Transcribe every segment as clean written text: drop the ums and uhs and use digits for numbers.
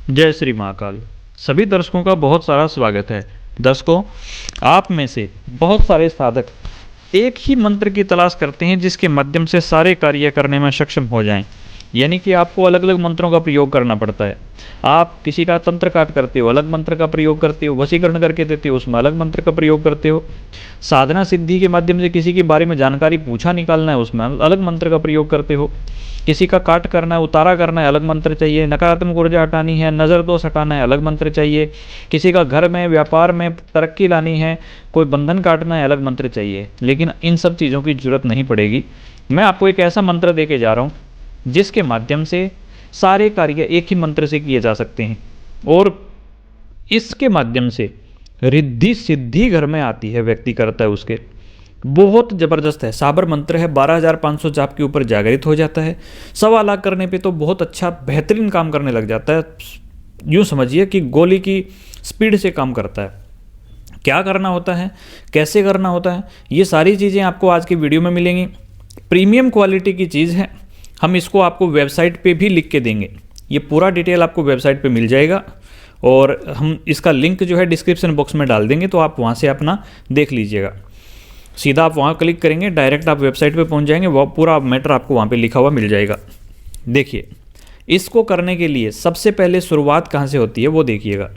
जय श्री महाकाल। सभी दर्शकों का बहुत सारा स्वागत है। दर्शकों, आप में से बहुत सारे साधक एक ही मंत्र की तलाश करते हैं जिसके माध्यम से सारे कार्य करने में सक्षम हो जाएं। यानी कि आपको अलग अलग मंत्रों का प्रयोग करना पड़ता है। आप किसी का तंत्र काट करते हो, अलग मंत्र का प्रयोग करते हो, वशीकरण करके देते हो, उसमें अलग मंत्र का प्रयोग करते हो। साधना सिद्धि के माध्यम से किसी के बारे में जानकारी पूछा निकालना है, उसमें अलग मंत्र का प्रयोग करते हो। किसी का काट करना है, उतारा करना है, अलग मंत्र चाहिए। नकारात्मक ऊर्जा हटानी है, नज़र दोष हटाना है, अलग मंत्र चाहिए। किसी का घर में, व्यापार में तरक्की लानी है, कोई बंधन काटना है, अलग मंत्र चाहिए। लेकिन इन सब चीज़ों की जरूरत नहीं पड़ेगी। मैं आपको एक ऐसा मंत्र दे के जा रहा हूँ जिसके माध्यम से सारे कार्य एक ही मंत्र से किए जा सकते हैं और इसके माध्यम से रिद्धि सिद्धि घर में आती है, व्यक्ति करता है उसके। बहुत ज़बरदस्त है, साबर मंत्र है। 12,500 जाप के ऊपर जागृत हो जाता है। 1.25 लाख करने पे तो बहुत अच्छा बेहतरीन काम करने लग जाता है। यूँ समझिए कि गोली की स्पीड से काम करता है। क्या करना होता है, कैसे करना होता है, ये सारी चीज़ें आपको आज की वीडियो में मिलेंगी। प्रीमियम क्वालिटी की चीज़ है। हम इसको आपको वेबसाइट पे भी लिख के देंगे। ये पूरा डिटेल आपको वेबसाइट पे मिल जाएगा और हम इसका लिंक जो है डिस्क्रिप्शन बॉक्स में डाल देंगे, तो आप वहाँ से अपना देख लीजिएगा। सीधा आप वहाँ क्लिक करेंगे, डायरेक्ट आप वेबसाइट पे पहुँच जाएंगे, वो पूरा मैटर आपको वहाँ पे लिखा हुआ मिल जाएगा। देखिए, इसको करने के लिए सबसे पहले शुरुआत कहाँ से होती है वो देखिएगा।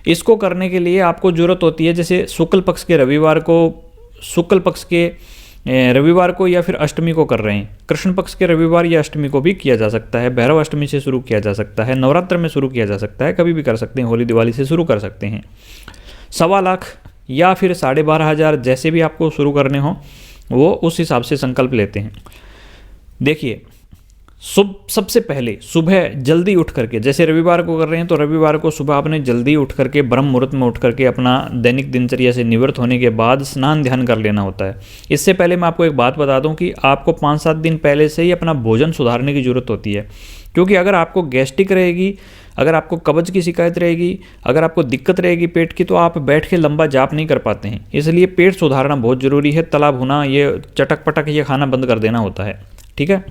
इसको करने के लिए आपको ज़रूरत होती है, जैसे शुक्ल पक्ष के रविवार को या फिर अष्टमी को कर रहे हैं। कृष्ण पक्ष के रविवार या अष्टमी को भी किया जा सकता है। भैरव अष्टमी से शुरू किया जा सकता है, नवरात्र में शुरू किया जा सकता है, कभी भी कर सकते हैं, होली दिवाली से शुरू कर सकते हैं। 1.25 लाख या फिर 12,500 जैसे भी आपको शुरू करने हो वो उस हिसाब से संकल्प लेते हैं। देखिए, सबसे पहले सुबह जल्दी उठ करके, जैसे रविवार को कर रहे हैं तो रविवार को सुबह आपने जल्दी उठ करके ब्रह्म मुहूर्त में उठ करके अपना दैनिक दिनचर्या से निवृत्त होने के बाद स्नान ध्यान कर लेना होता है। इससे पहले मैं आपको एक बात बता दूं कि आपको 5-7 दिन पहले से ही अपना भोजन सुधारने की ज़रूरत होती है। क्योंकि अगर आपको गैस्ट्रिक रहेगी, अगर आपको कब्ज की शिकायत रहेगी, अगर आपको दिक्कत रहेगी पेट की, तो आप बैठ के लंबा जाप नहीं कर पाते हैं। इसलिए पेट सुधारना बहुत ज़रूरी है। तला भुना, ये चटक पटक ये खाना बंद कर देना होता है। ठीक है,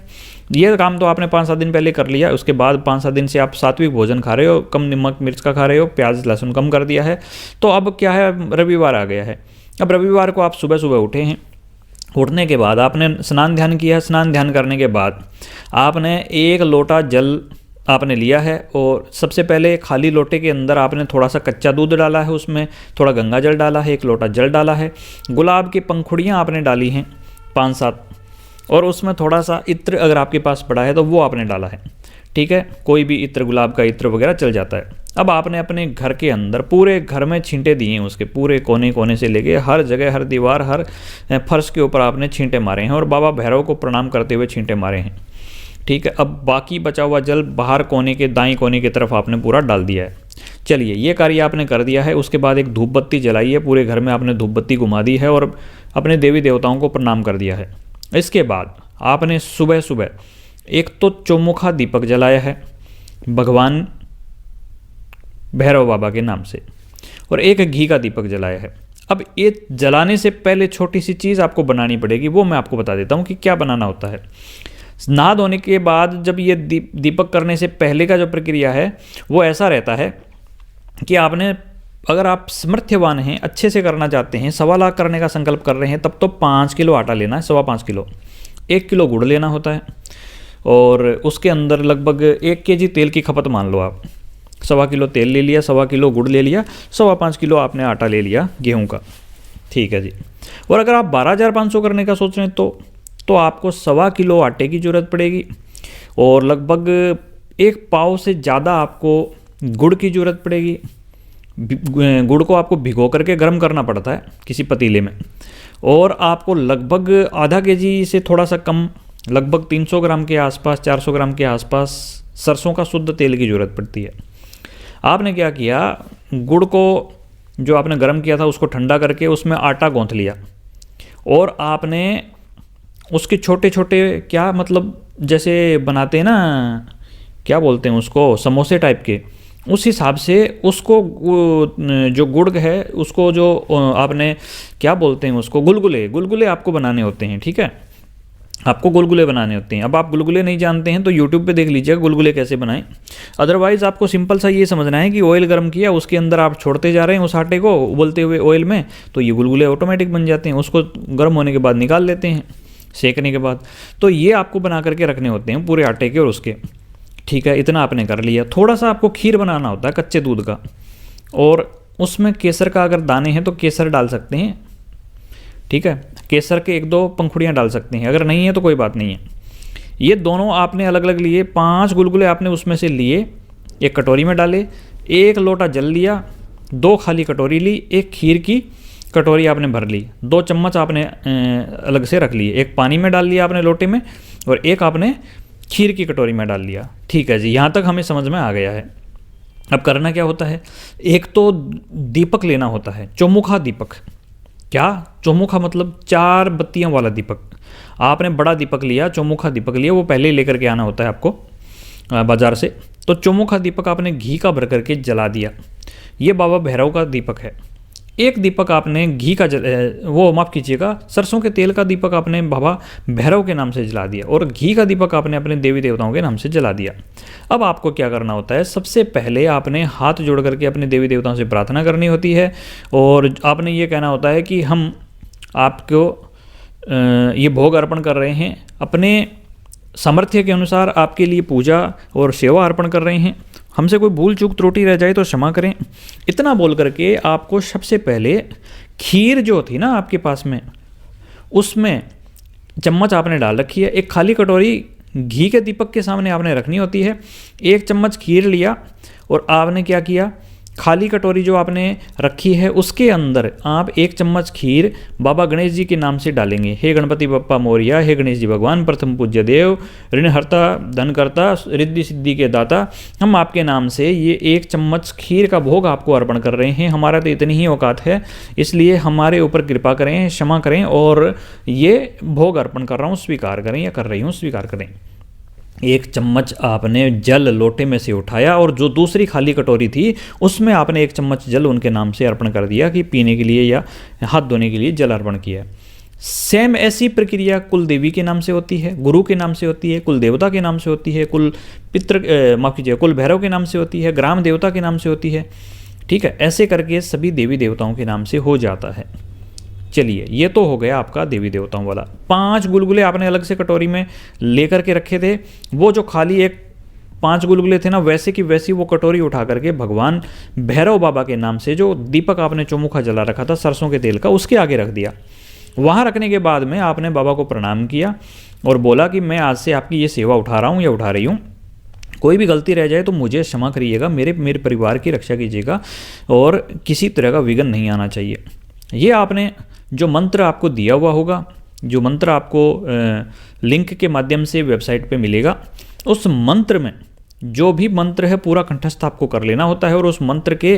ये काम तो आपने 5-7 दिन पहले कर लिया। उसके बाद 5-7 दिन से आप सात्विक भोजन खा रहे हो, कम नमक मिर्च का खा रहे हो, प्याज लहसुन कम कर दिया है। तो अब क्या है, रविवार आ गया है। अब रविवार को आप सुबह सुबह उठे हैं। उठने के बाद आपने स्नान ध्यान किया। स्नान ध्यान करने के बाद आपने 1 लोटा जल आपने लिया है और सबसे पहले खाली लोटे के अंदर आपने थोड़ा सा कच्चा दूध डाला है, उसमें थोड़ा गंगा जल डाला है, 1 लोटा जल डाला है। गुलाब की पंखुड़ियाँ आपने डाली हैं 5-7 और उसमें थोड़ा सा इत्र अगर आपके पास पड़ा है तो वो आपने डाला है। ठीक है, कोई भी इत्र, गुलाब का इत्र वगैरह चल जाता है। अब आपने अपने घर के अंदर पूरे घर में छींटे दिए हैं, उसके पूरे कोने कोने से लेके हर जगह, हर दीवार, हर फर्श के ऊपर आपने छींटे मारे हैं और बाबा भैरव को प्रणाम करते हुए छींटे मारे हैं। ठीक है, अब बाकी बचा हुआ जल बाहर कोने के दाएं कोने की तरफ आपने पूरा डाल दिया है। चलिए, ये कार्य आपने कर दिया है। उसके बाद एक धूप बत्ती जलाई है, पूरे घर में आपने धूप बत्ती घुमा दी है और अपने देवी देवताओं को प्रणाम कर दिया है। इसके बाद आपने सुबह सुबह एक तो चौमुखा दीपक जलाया है भगवान भैरव बाबा के नाम से और एक घी का दीपक जलाया है। अब ये जलाने से पहले छोटी सी चीज़ आपको बनानी पड़ेगी, वो मैं आपको बता देता हूँ कि क्या बनाना होता है। नहा धोने के बाद जब ये दीपक करने से पहले का जो प्रक्रिया है वो ऐसा रहता है कि आपने, अगर आप समर्थ्यवान हैं, अच्छे से करना चाहते हैं, 1.25 लाख करने का संकल्प कर रहे हैं, तब तो 5 किलो आटा लेना है, 5.25 किलो। 1 किलो गुड़ लेना होता है और उसके अंदर लगभग 1 केजी तेल की खपत मान लो आप। 1.25 किलो तेल ले लिया, 1.25 किलो गुड़ ले लिया, 5.25 किलो आपने आटा ले लिया गेहूं का। ठीक है जी। और अगर आप 12,500 करने का सोच रहे हैं तो आपको 1.25 किलो आटे की ज़रूरत पड़ेगी और लगभग 1 पाव से ज़्यादा आपको गुड़ की ज़रूरत पड़ेगी। गुड़ को आपको भिगो करके गर्म करना पड़ता है किसी पतीले में और आपको लगभग आधा केजी से थोड़ा सा कम, लगभग 300 ग्राम के आसपास, 400 ग्राम के आसपास सरसों का शुद्ध तेल की ज़रूरत पड़ती है। आपने क्या किया, गुड़ को जो आपने गर्म किया था उसको ठंडा करके उसमें आटा गूंथ लिया और आपने उसके छोटे छोटे, क्या मतलब जैसे बनाते हैं ना, क्या बोलते हैं उसको, समोसे टाइप के, उस हिसाब से उसको जो गुड़ है उसको जो आपने क्या बोलते हैं उसको, गुलगुले आपको बनाने होते हैं। ठीक है, आपको गुलगुले बनाने होते हैं। अब आप गुलगुले नहीं जानते हैं तो यूट्यूब पे देख लीजिएगा गुलगुले कैसे बनाएं। अदरवाइज़ आपको सिंपल सा ये समझना है कि ऑयल गर्म किया, उसके अंदर आप छोड़ते जा रहे हैं उस आटे को उबलते हुए ऑयल में, तो ये गुलगुले ऑटोमेटिक बन जाते हैं। उसको गर्म होने के बाद निकाल लेते हैं सेकने के बाद। तो ये आपको बना करके रखने होते हैं पूरे आटे के और उसके। ठीक है, इतना आपने कर लिया। थोड़ा सा आपको खीर बनाना होता है कच्चे दूध का, और उसमें केसर का अगर दाने हैं तो केसर डाल सकते हैं। ठीक है, केसर के 1-2 पंखुड़ियाँ डाल सकते हैं, अगर नहीं है तो कोई बात नहीं है। ये दोनों आपने अलग अलग लिए, 5 गुलगुले आपने उसमें से लिए, एक कटोरी में डाले, 1 लोटा जल लिया, 2 खाली कटोरी ली, 1 खीर की कटोरी आपने भर ली, 2 चम्मच आपने अलग से रख लिए, 1 पानी में डाल लिया आपने लोटे में, और 1 आपने खीर की कटोरी में डाल लिया। ठीक है जी, यहाँ तक हमें समझ में आ गया है। अब करना क्या होता है, एक तो दीपक लेना होता है, चौमुखा दीपक। क्या चौमुखा मतलब 4 बत्तियां वाला दीपक। आपने बड़ा दीपक लिया, चौमुखा दीपक लिया, वो पहले ही लेकर के आना होता है आपको बाज़ार से। तो चौमुखा दीपक आपने घी का भर करके जला दिया। ये बाबा भैरव का दीपक है। एक दीपक आपने घी का माफ़ कीजिएगा, सरसों के तेल का दीपक आपने बाबा भैरव के नाम से जला दिया, और घी का दीपक आपने अपने देवी देवताओं के नाम से जला दिया। अब आपको क्या करना होता है, सबसे पहले आपने हाथ जोड़ करके अपने देवी देवताओं से प्रार्थना करनी होती है, और आपने ये कहना होता है कि हम आपको ये भोग अर्पण कर रहे हैं, अपने सामर्थ्य के अनुसार आपके लिए पूजा और सेवा अर्पण कर रहे हैं, हमसे कोई भूल चूक त्रुटि रह जाए तो क्षमा करें। इतना बोल करके आपको सबसे पहले खीर जो थी ना आपके पास में, उसमें चम्मच आपने डाल रखी है, एक खाली कटोरी घी के दीपक के सामने आपने रखनी होती है, 1 चम्मच खीर लिया, और आपने क्या किया, खाली कटोरी जो आपने रखी है उसके अंदर आप 1 चम्मच खीर बाबा गणेश जी के नाम से डालेंगे। हे गणपति बप्पा मोरिया, हे गणेश जी भगवान, प्रथम पूज्य देव, ऋणहर्ता, धनकर्ता, रिद्धि सिद्धि के दाता, हम आपके नाम से ये 1 चम्मच खीर का भोग आपको अर्पण कर रहे हैं। हमारा तो इतनी ही औकात है, इसलिए हमारे ऊपर कृपा करें, क्षमा करें, और ये भोग अर्पण कर रहा हूँ स्वीकार करें, या कर रही हूँ स्वीकार करें। 1 चम्मच आपने जल लोटे में से उठाया, और जो दूसरी खाली कटोरी थी उसमें आपने 1 चम्मच जल उनके नाम से अर्पण कर दिया कि पीने के लिए या हाथ धोने के लिए जल अर्पण किया। सेम ऐसी प्रक्रिया कुल देवी के नाम से होती है, गुरु के नाम से होती है, कुल देवता के नाम से होती है, कुल भैरव के नाम से होती है, ग्राम देवता के नाम से होती है। ठीक है, ऐसे करके सभी देवी देवताओं के नाम से हो जाता है। चलिए, ये तो हो गया आपका देवी देवताओं वाला। 5 गुलगुले आपने अलग से कटोरी में लेकर के रखे थे, वो जो खाली 5 गुलगुले थे ना, वैसे की वैसी वो कटोरी उठा करके भगवान भैरव बाबा के नाम से जो दीपक आपने चौमुखा जला रखा था सरसों के तेल का, उसके आगे रख दिया। वहाँ रखने के बाद में आपने बाबा को प्रणाम किया और बोला कि मैं आज से आपकी ये सेवा उठा रहा हूँ या उठा रही हूँ, कोई भी गलती रह जाए तो मुझे क्षमा करिएगा, मेरे परिवार की रक्षा कीजिएगा, और किसी तरह का विघ्न नहीं आना चाहिए। ये आपने जो मंत्र आपको दिया हुआ होगा, जो मंत्र आपको लिंक के माध्यम से वेबसाइट पे मिलेगा, उस मंत्र में जो भी मंत्र है पूरा कंठस्थ आपको कर लेना होता है, और उस मंत्र के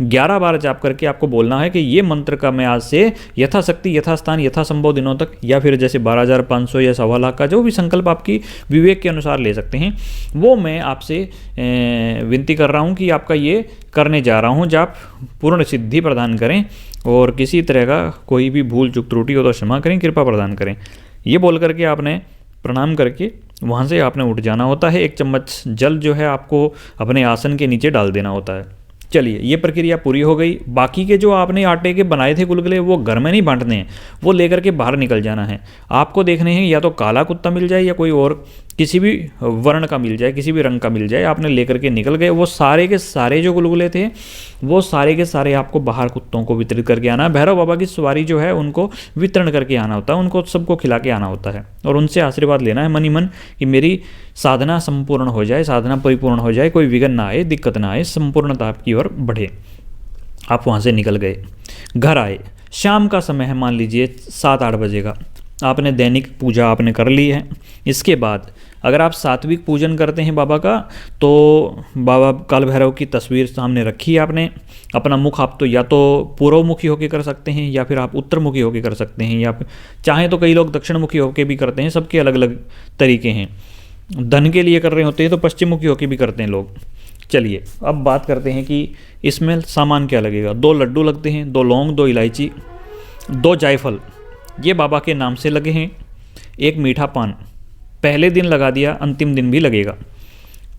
11 बार जाप करके आपको बोलना है कि ये मंत्र का मैं आज से यथाशक्ति, यथास्थान, यथासंभव दिनों तक, या फिर जैसे 12,500 या 1.25 लाख का जो भी संकल्प आपकी विवेक के अनुसार ले सकते हैं, वो मैं आपसे विनती कर रहा हूँ कि आपका ये करने जा रहा हूँ, जाप पूर्ण सिद्धि प्रदान करें, और किसी तरह का कोई भी भूल चूक त्रुटि हो तो क्षमा करें, कृपा प्रदान करें। ये बोल करके आपने प्रणाम करके वहाँ से आपने उठ जाना होता है। 1 चम्मच जल जो है आपको अपने आसन के नीचे डाल देना होता है। चलिए, ये प्रक्रिया पूरी हो गई। बाकी के जो आपने आटे के बनाए थे गुलगुले, वो घर में नहीं बांटने हैं, वो लेकर के बाहर निकल जाना है। आपको देखने हैं या तो काला कुत्ता मिल जाए या कोई और किसी भी वर्ण का मिल जाए, किसी भी रंग का मिल जाए, आपने लेकर के निकल गए। वो सारे के सारे जो गुलगुले थे वो सारे के सारे आपको बाहर कुत्तों को वितरित करके आना है। भैरव बाबा की सवारी जो है उनको वितरण करके आना होता है, उनको सबको खिला के आना होता है, और उनसे आशीर्वाद लेना है मन ही मन कि मेरी साधना संपूर्ण हो जाए, साधना परिपूर्ण हो जाए, कोई विघ्न ना आए, दिक्कत ना आए, संपूर्णता आपकी ओर बढ़े। आप वहाँ से निकल गए, घर आए, शाम का समय है, मान लीजिए 7-8 बजे का। आपने दैनिक पूजा आपने कर ली है। इसके बाद अगर आप सात्विक पूजन करते हैं बाबा का, तो बाबा काल भैरव की तस्वीर सामने रखी है आपने। अपना मुख आप तो या तो पूर्वमुखी होकर कर सकते हैं, या फिर आप उत्तरमुखी होकर कर सकते हैं, या फिर चाहें तो कई लोग दक्षिणमुखी होकर भी करते हैं। सबके अलग अलग तरीके हैं। धन के लिए कर रहे होते हैं तो पश्चिममुखी होकर भी करते हैं लोग। चलिए, अब बात करते हैं कि इसमें सामान क्या लगेगा। 2 लड्डू लगते हैं, 2 लौंग, 2 इलायची, 2 जायफल, ये बाबा के नाम से लगे हैं। एक मीठा पान पहले दिन लगा दिया, अंतिम दिन भी लगेगा।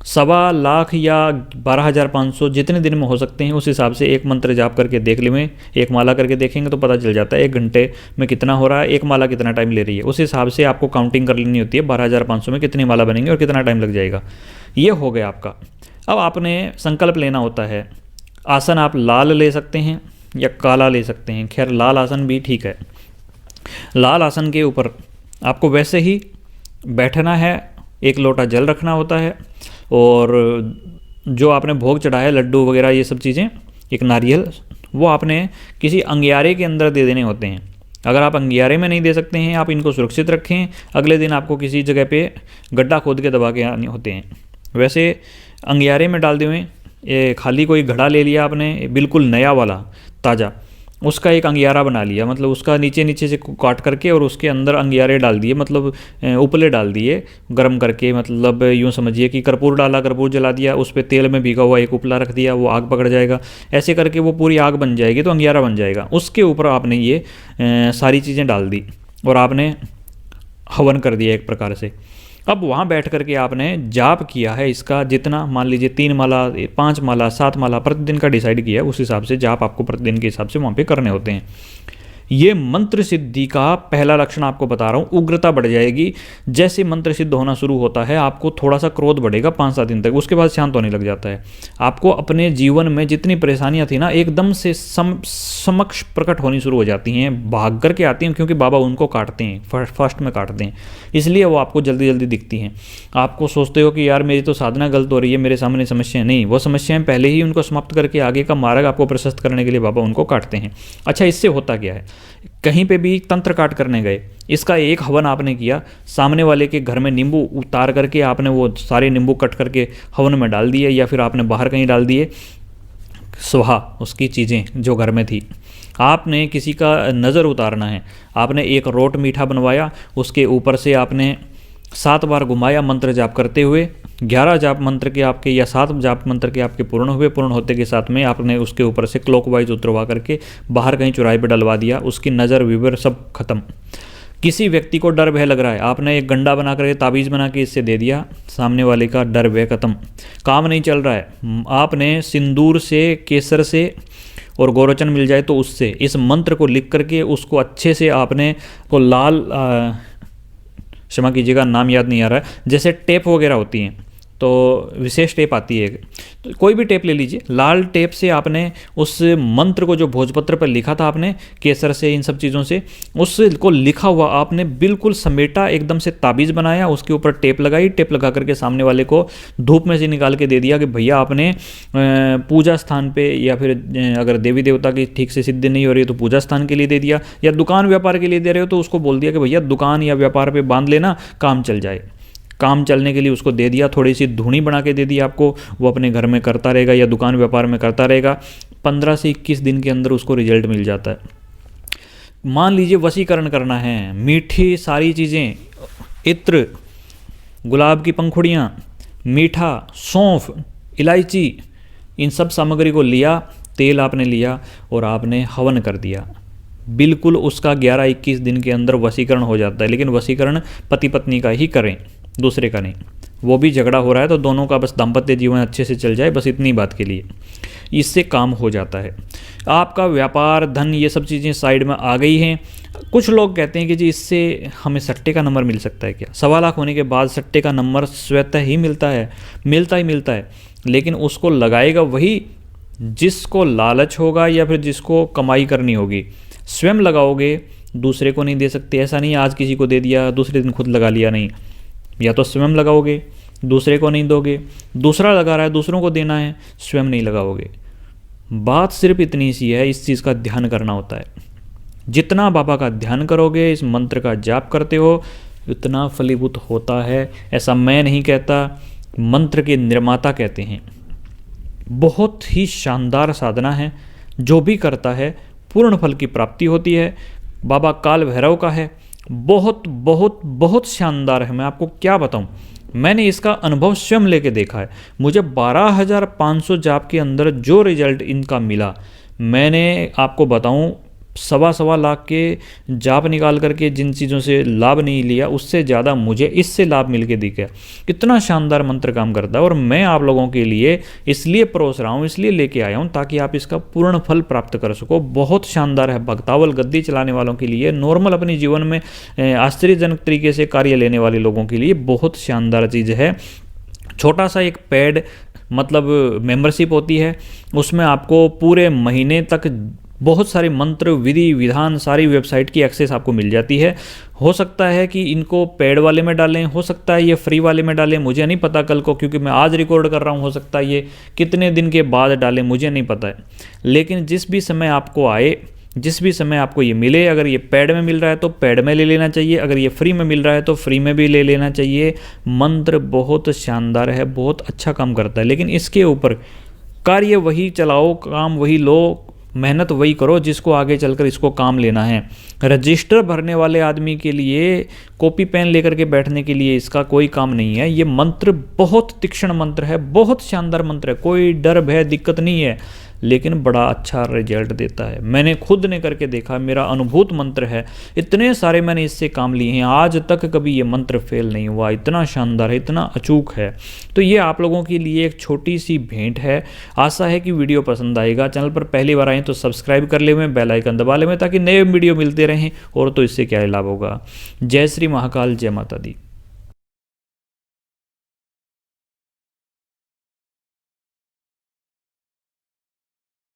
1.25 लाख या 12,500 जितने दिन में हो सकते हैं उस हिसाब से एक मंत्र जाप करके देख लें। एक माला करके देखेंगे तो पता चल जाता है 1 घंटे में कितना हो रहा है, एक माला कितना टाइम ले रही है। उस हिसाब से आपको काउंटिंग कर लेनी होती है 12,500 में कितनी माला बनेंगे और कितना टाइम लग जाएगा। ये हो गया आपका। अब आपने संकल्प लेना होता है। आसन आप लाल ले सकते हैं या काला ले सकते हैं, खैर लाल आसन भी ठीक है। लाल आसन के ऊपर आपको वैसे ही बैठना है, एक लोटा जल रखना होता है और जो आपने भोग चढ़ाया है लड्डू वगैरह ये सब चीज़ें, एक नारियल, वो आपने किसी अंगियारे के अंदर दे देने होते हैं। अगर आप अंगियारे में नहीं दे सकते हैं, आप इनको सुरक्षित रखें, अगले दिन आपको किसी जगह पे गड्ढा खोद के दबा के आने होते हैं। वैसे अंगियारे में डाल दें, ये खाली कोई घड़ा ले लिया आपने बिल्कुल नया वाला ताज़ा, उसका एक अंगियारा बना लिया, मतलब उसका नीचे नीचे से काट करके और उसके अंदर अंगियारे डाल दिए, मतलब उपले डाल दिए गर्म करके, मतलब यूँ समझिए कि कर्पूर डाला, कर्पूर जला दिया, उस पर तेल में भीगा हुआ एक उपला रख दिया, वो आग पकड़ जाएगा, ऐसे करके वो पूरी आग बन जाएगी तो अंगियारा बन जाएगा। उसके ऊपर आपने ये सारी चीज़ें डाल दी और आपने हवन कर दिया एक प्रकार से। अब वहाँ बैठ करके आपने जाप किया है इसका, जितना मान लीजिए 3 माला, 5 माला, 7 माला प्रतिदिन का डिसाइड किया है, उस हिसाब से जाप आपको प्रतिदिन के हिसाब से वहाँ पे करने होते हैं। ये मंत्र सिद्धि का पहला लक्षण आपको बता रहा हूँ। उग्रता बढ़ जाएगी जैसे मंत्र सिद्ध होना शुरू होता है, आपको थोड़ा सा क्रोध बढ़ेगा 5-7 दिन तक, उसके बाद शांत होने लग जाता है। आपको अपने जीवन में जितनी परेशानियां थी ना एकदम से समक्ष प्रकट होनी शुरू हो जाती हैं, भाग करके आती हैं, क्योंकि बाबा उनको काटते हैं, फर्स्ट में काटते हैं, इसलिए वो आपको जल्दी जल्दी दिखती हैं। आपको सोचते हो कि यार मेरी तो साधना गलत हो रही है, मेरे सामने समस्याएं, नहीं, वो समस्याएं पहले ही उनको समाप्त करके आगे का मार्ग आपको प्रशस्त करने के लिए बाबा उनको काटते हैं। अच्छा, इससे होता क्या है, कहीं पे भी तंत्र काट करने गए, इसका एक हवन आपने किया, सामने वाले के घर में नींबू उतार करके आपने वो सारे नींबू कट करके हवन में डाल दिए, या फिर आपने बाहर कहीं डाल दिए, सुहा उसकी चीज़ें जो घर में थी। आपने किसी का नज़र उतारना है, आपने एक रोट मीठा बनवाया, उसके ऊपर से आपने 7 बार घुमाया मंत्र जाप करते हुए, 11 जाप मंत्र के आपके या 7 जाप मंत्र के आपके पूर्ण हुए, पूर्ण होते के साथ में आपने उसके ऊपर से क्लॉकवाइज उतरवा करके बाहर कहीं चौराहे पे डलवा दिया, उसकी नज़र विवर सब खत्म। किसी व्यक्ति को डर भय लग रहा है, आपने एक गंडा बना करके ताबीज़ बना के इससे दे दिया, सामने वाले का डर भय खत्म। काम नहीं चल रहा है, आपने सिंदूर से, केसर से और गोरोचन मिल जाए तो उससे इस मंत्र को लिख करके उसको अच्छे से आपने को लाल क्षमा कीजिएगा नाम याद नहीं आ रहा है, जैसे टेप वगैरह होती हैं तो विशेष टेप आती है, तो कोई भी टेप ले लीजिए, लाल टेप से आपने उस मंत्र को जो भोजपत्र पर लिखा था आपने केसर से इन सब चीज़ों से, उसको लिखा हुआ आपने बिल्कुल समेटा, एकदम से ताबीज़ बनाया, उसके ऊपर टेप लगाई, टेप लगा करके सामने वाले को धूप में से निकाल के दे दिया कि भैया आपने पूजा स्थान पे, या फिर अगर देवी देवता की ठीक से सिद्धि नहीं हो रही है तो पूजा स्थान के लिए दे दिया, या दुकान व्यापार के लिए दे रहे हो तो उसको बोल दिया कि भैया दुकान या व्यापार पे बांध लेना, काम चल जाए। काम चलने के लिए उसको दे दिया, थोड़ी सी धूनी बना के दे दी आपको, वो अपने घर में करता रहेगा या दुकान व्यापार में करता रहेगा, 15 से 21 दिन के अंदर उसको रिजल्ट मिल जाता है। मान लीजिए वशीकरण करना है, मीठी सारी चीज़ें, इत्र, गुलाब की पंखुड़ियाँ, मीठा, सौंफ, इलायची, इन सब सामग्री को लिया, तेल आपने लिया और आपने हवन कर दिया, बिल्कुल उसका 11-21 दिन के अंदर वशीकरण हो जाता है। लेकिन वशीकरण पति पत्नी का ही करें, दूसरे का नहीं। वो भी झगड़ा हो रहा है तो दोनों का बस दाम्पत्य जीवन अच्छे से चल जाए, बस इतनी बात के लिए इससे काम हो जाता है। आपका व्यापार, धन, ये सब चीज़ें साइड में आ गई हैं। कुछ लोग कहते हैं कि जी इससे हमें सट्टे का नंबर मिल सकता है क्या? 1.25 लाख होने के बाद सट्टे का नंबर स्वतः ही मिलता है, मिलता ही मिलता है, लेकिन उसको लगाएगा वही जिसको लालच होगा या फिर जिसको कमाई करनी होगी। स्वयं लगाओगे, दूसरे को नहीं दे सकते। ऐसा नहीं आज किसी को दे दिया दूसरे दिन खुद लगा लिया, नहीं, या तो स्वयं लगाओगे, दूसरे को नहीं दोगे, दूसरा लगा रहा है दूसरों को देना है, स्वयं नहीं लगाओगे। बात सिर्फ इतनी सी है, इस चीज़ का ध्यान करना होता है। जितना बाबा का ध्यान करोगे, इस मंत्र का जाप करते हो, उतना फलीभूत होता है। ऐसा मैं नहीं कहता, मंत्र के निर्माता कहते हैं। बहुत ही शानदार साधना है, जो भी करता है पूर्ण फल की प्राप्ति होती है। बाबा काल भैरव का है, बहुत बहुत बहुत शानदार है। मैं आपको क्या बताऊं, मैंने इसका अनुभव स्वयं लेके देखा है। मुझे 12,500 जाप के अंदर जो रिजल्ट इनका मिला, मैंने आपको बताऊं सवा लाख के जाप निकाल करके जिन चीज़ों से लाभ नहीं लिया, उससे ज़्यादा मुझे इससे लाभ मिल के दिखा। कितना शानदार मंत्र काम करता है, और मैं आप लोगों के लिए इसलिए परोस रहा हूँ, इसलिए लेके आया हूँ ताकि आप इसका पूर्ण फल प्राप्त कर सको। बहुत शानदार है, भक्तावल गद्दी चलाने वालों के लिए, नॉर्मल अपने जीवन में आश्चर्यजनक तरीके से कार्य लेने वाले लोगों के लिए बहुत शानदार चीज़ है। छोटा सा एक पेड मतलब मेंबरशिप होती है, उसमें आपको पूरे महीने तक बहुत सारे मंत्र, विधि विधान, सारी वेबसाइट की एक्सेस आपको मिल जाती है। हो सकता है कि इनको पेड वाले में डालें, हो सकता है ये फ्री वाले में डालें, मुझे नहीं पता कल को, क्योंकि मैं आज रिकॉर्ड कर रहा हूँ, हो सकता है ये कितने दिन के बाद डालें, मुझे नहीं पता है। लेकिन जिस भी समय आपको आए, जिस भी समय आपको ये मिले, अगर ये पेड में मिल रहा है तो पेड में ले लेना चाहिए, अगर ये फ्री में मिल रहा है तो फ्री में भी ले लेना चाहिए। मंत्र बहुत शानदार है, बहुत अच्छा काम करता है, लेकिन इसके ऊपर कार्य वही चलाओ, काम वही लो, मेहनत वही करो जिसको आगे चलकर इसको काम लेना है। रजिस्टर भरने वाले आदमी के लिए कॉपी पेन लेकर के बैठने के लिए इसका कोई काम नहीं है। ये मंत्र बहुत तीक्ष्ण मंत्र है, बहुत शानदार मंत्र है, कोई डर भय दिक्कत नहीं है, लेकिन बड़ा अच्छा रिजल्ट देता है। मैंने खुद ने करके देखा, मेरा अनुभूत मंत्र है, इतने सारे मैंने इससे काम लिए हैं, आज तक कभी ये मंत्र फेल नहीं हुआ, इतना शानदार है, इतना अचूक है। तो ये आप लोगों के लिए एक छोटी सी भेंट है। आशा है कि वीडियो पसंद आएगा। चैनल पर पहली बार आए तो सब्सक्राइब कर ले, बेल आइकन दबा ले, ताकि नए वीडियो मिलते रहें, और तो इससे क्या लाभ होगा। जय श्री महाकाल, जय माता दी।